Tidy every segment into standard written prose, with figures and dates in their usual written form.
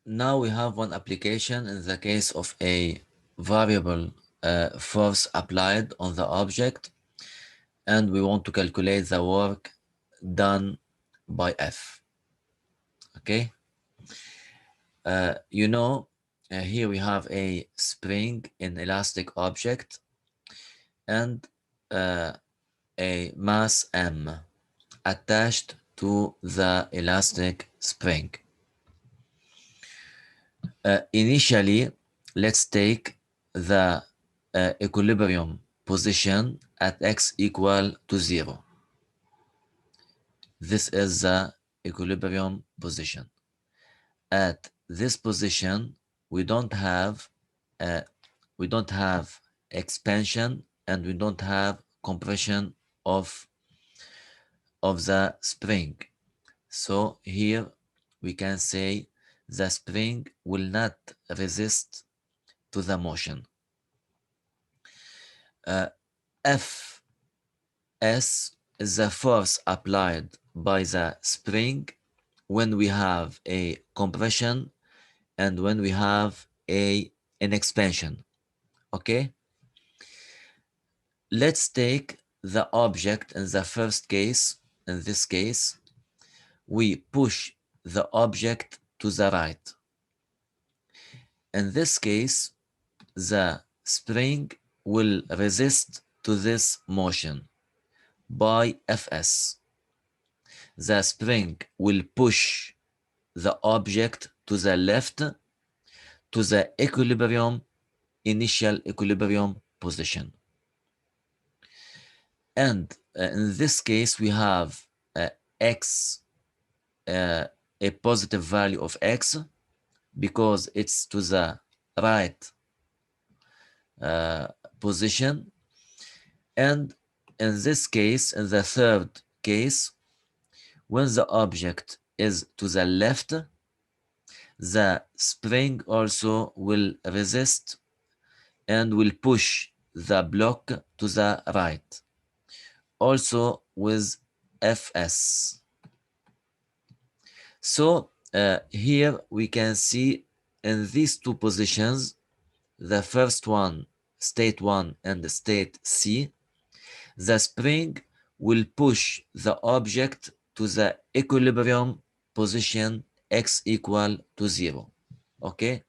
Now we have one application in the case of a variable force applied on the object, and we want to calculate the work done by F. Okay, here we have a spring in elastic object and a mass M attached to the elastic spring. Initially, let's take the equilibrium position at x equal to 0. This is the equilibrium position. At this position, we don't have uh, expansion and we don't have compression of the spring. So here we can say the spring will not resist to the motion. Fs is the force applied by the spring when we have a compression and when we have an expansion. Okay, let's take the object in the first case. In this case, we push the object to the right. In this case, the spring will resist to this motion by Fs. The spring will push the object to the left to the initial equilibrium position. And in this case, we have x, a positive value of x, because it's to the right position. And in this case, in the third case, when the object is to the left, the spring also will resist and will push the block to the right, also with Fs. So here we can see in these two positions, the first one, state 1 and state C, the spring will push the object to the equilibrium position x equal to 0. Okay,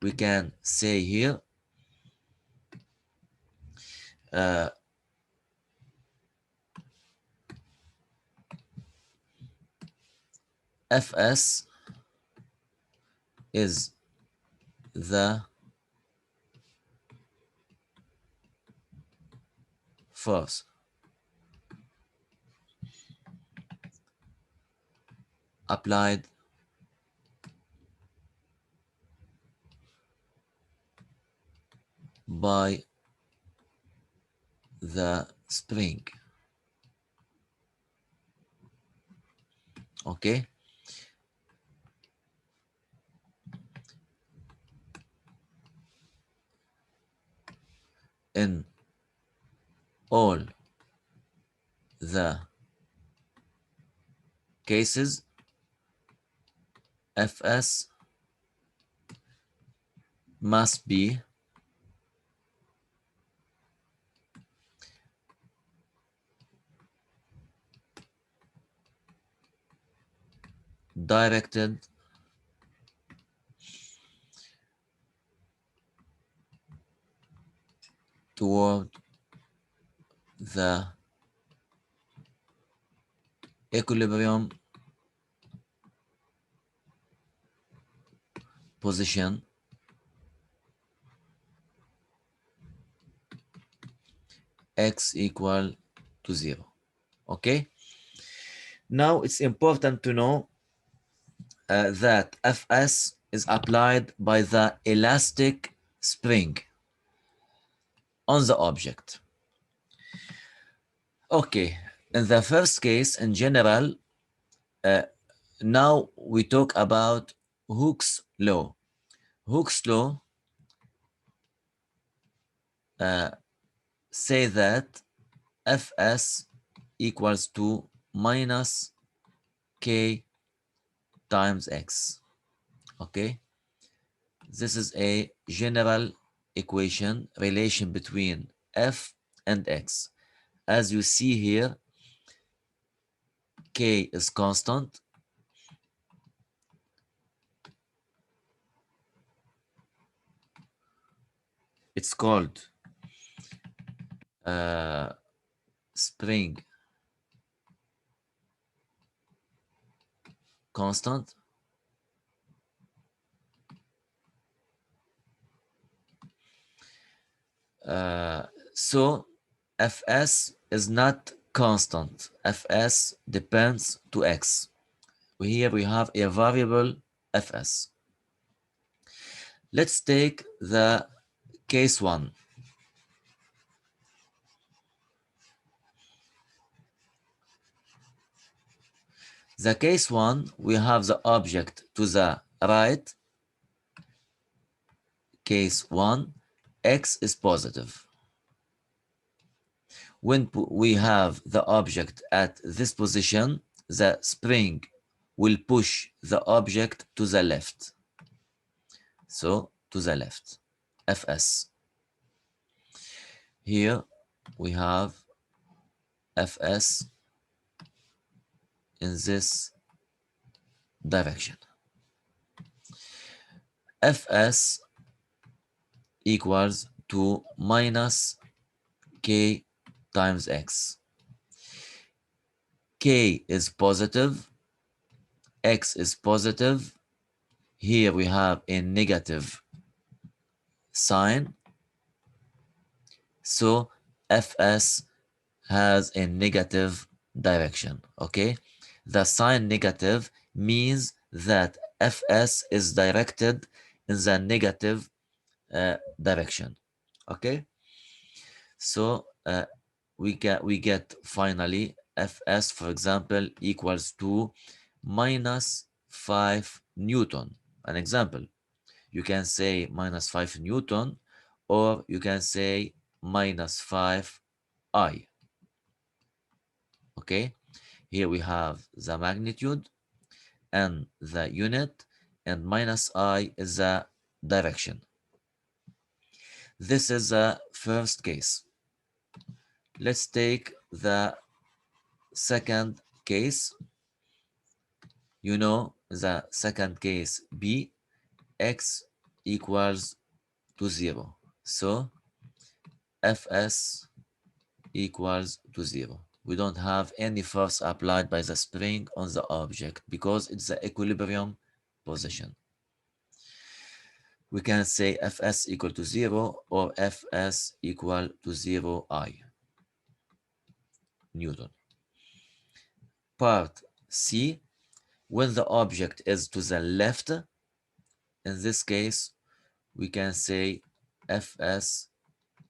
we can say here Fs is the force applied by the spring. Okay, in all the cases, Fs must be directed toward the equilibrium position x equal to 0. Okay, now it's important to know that Fs is applied by the elastic spring on the object. Okay, in the first case, in general, now we talk about Hooke's law. Hooke's law say that Fs equals to minus k times x. Okay, this is a general equation relation between f and x. As you see here, k is constant, it's called spring constant. So fs is not constant. Fs depends to x. Here we have a variable fs. Let's take the case 1. The case 1, we have the object to the right. Case 1, x is positive. When we have the object at this position, the spring will push the object to the left. So, to the left, Fs. Here we have Fs in this direction. Fs equals to minus k times x. K is positive, x is positive. Here we have a negative sign. So Fs has a negative direction, okay? The sign negative means that Fs is directed in the negative direction, okay? So we get finally Fs, for example, equals to minus 5 Newton. An example, you can say minus 5 Newton, or you can say minus 5 I. Okay, here we have the magnitude and the unit, and minus I is the direction. This is the first case. Let's take the second case. You know the second case B, x equals to 0. So Fs equals to 0. We don't have any force applied by the spring on the object because it's the equilibrium position. We can say Fs equal to 0 or Fs equal to 0 I Newton. Part C, when the object is to the left, in this case, we can say Fs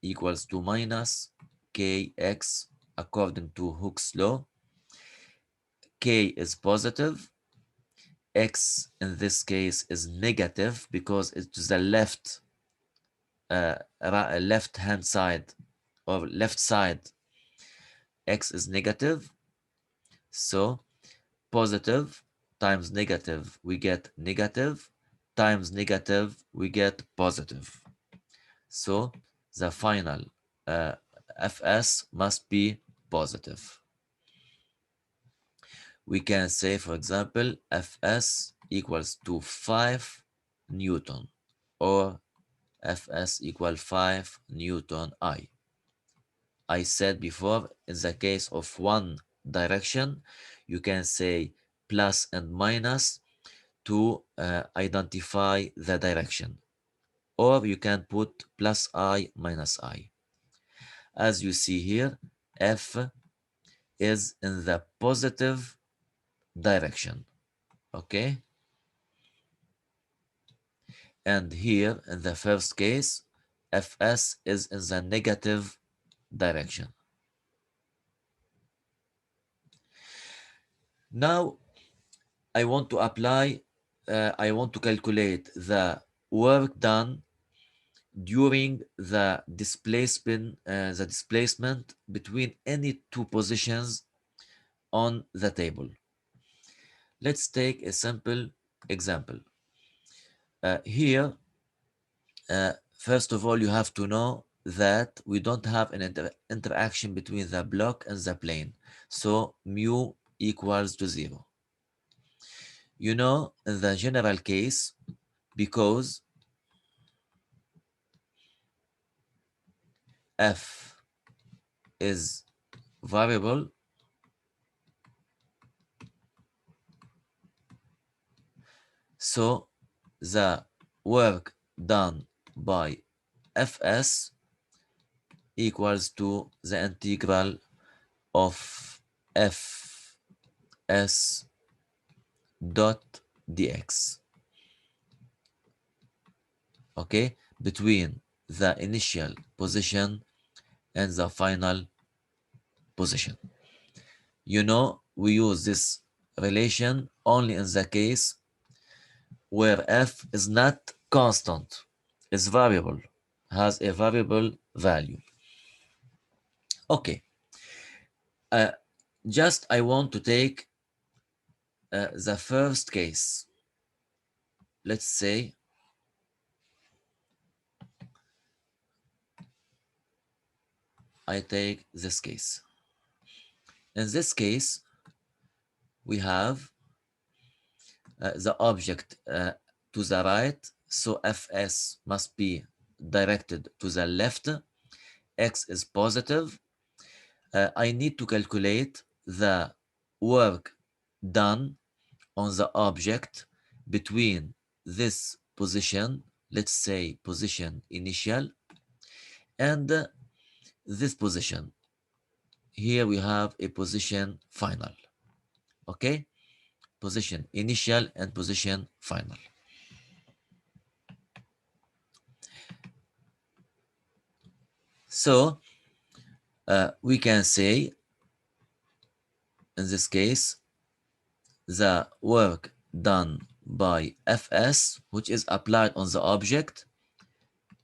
equals to minus kx according to Hooke's law. K is positive, x in this case is negative because it's to the left left hand side or left side. X is negative, so positive times negative we get negative, times negative we get positive. So the final Fs must be positive. We can say, for example, Fs equals to 5 Newton, or Fs equal 5 Newton I. I said before, in the case of one direction, you can say plus and minus to identify the direction, or you can put plus I minus I. As you see here, F is in the positive direction, okay? And here in the first case, Fs is in the negative direction. Now I want to apply, I want to calculate the work done during the displacement between any two positions on the table. Let's take a simple example. Here, first of all, you have to know that we don't have an interaction between the block and the plane. So mu equals to 0. You know, in the general case, because f is variable, so the work done by fs equals to the integral of fs dot dx, okay, between the initial position and the final position. You know, we use this relation only in the case where f is not constant, is variable, has a variable value. Okay, just I want to take the first case. Let's say I take this case. In this case, we have the object to the right, so fs must be directed to the left, x is positive. I need to calculate the work done on the object between this position, let's say position initial, and this position. Here we have a position final, okay? Position initial and position final. So we can say, in this case, the work done by fs, which is applied on the object,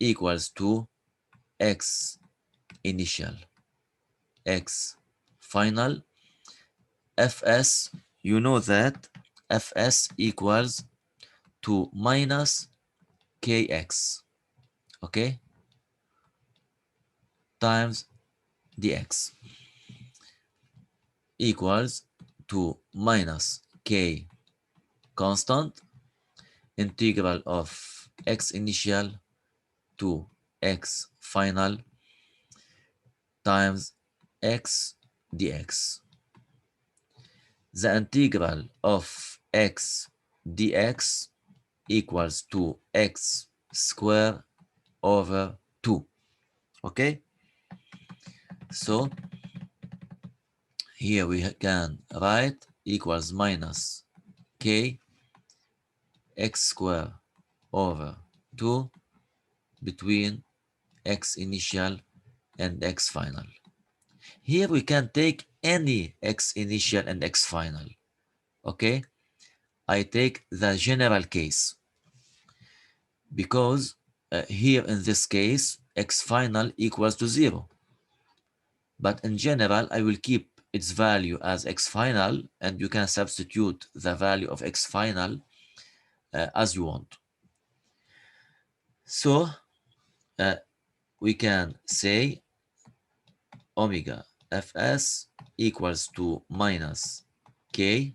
equals to x initial, x final. Fs, you know that fs equals to minus kx, okay, times dx, equals to minus k constant, integral of x initial to x final times x dx. The integral of x dx equals to x squared over 2. Okay? So here we can write equals minus k x squared over 2 between x initial and x final. Here we can take any x initial and x final. Okay? I take the general case because here in this case x final equals to 0. But in general, I will keep its value as x final, and you can substitute the value of x final as you want. So we can say omega fs equals to minus k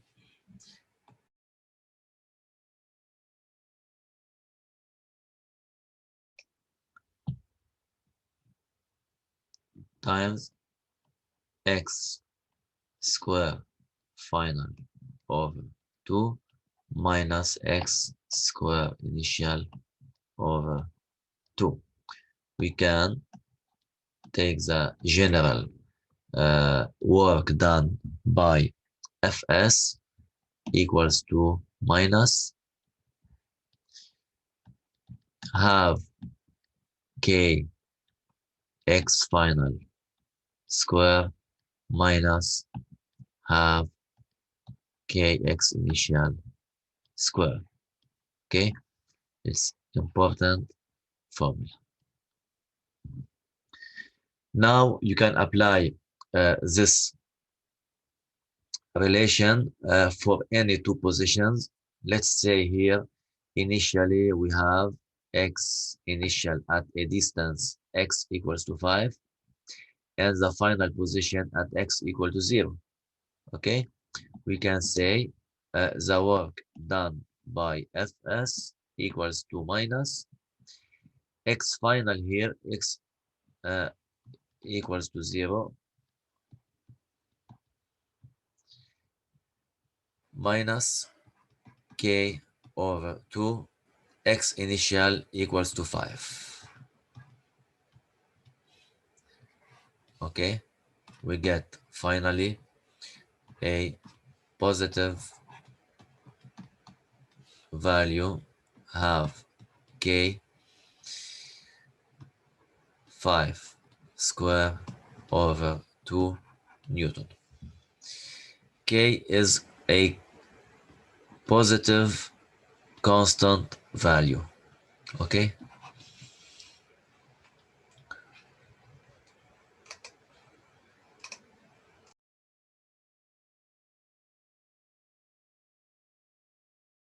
times x square final over 2 minus x square initial over 2. We can take the general work done by fs equals to minus half k x final square minus half kx initial square. Okay, it's important formula. Now you can apply this relation for any two positions. Let's say here Initially, we have x initial at a distance x equals to 5 and the final position at x equal to 0. Okay, we can say the work done by Fs equals to minus x final here, x uh, equals to 0 minus k over 2 x initial equals to 5. Okay, we get finally a positive value have k 5 square over 2 Newton. K is a positive constant value. Okay,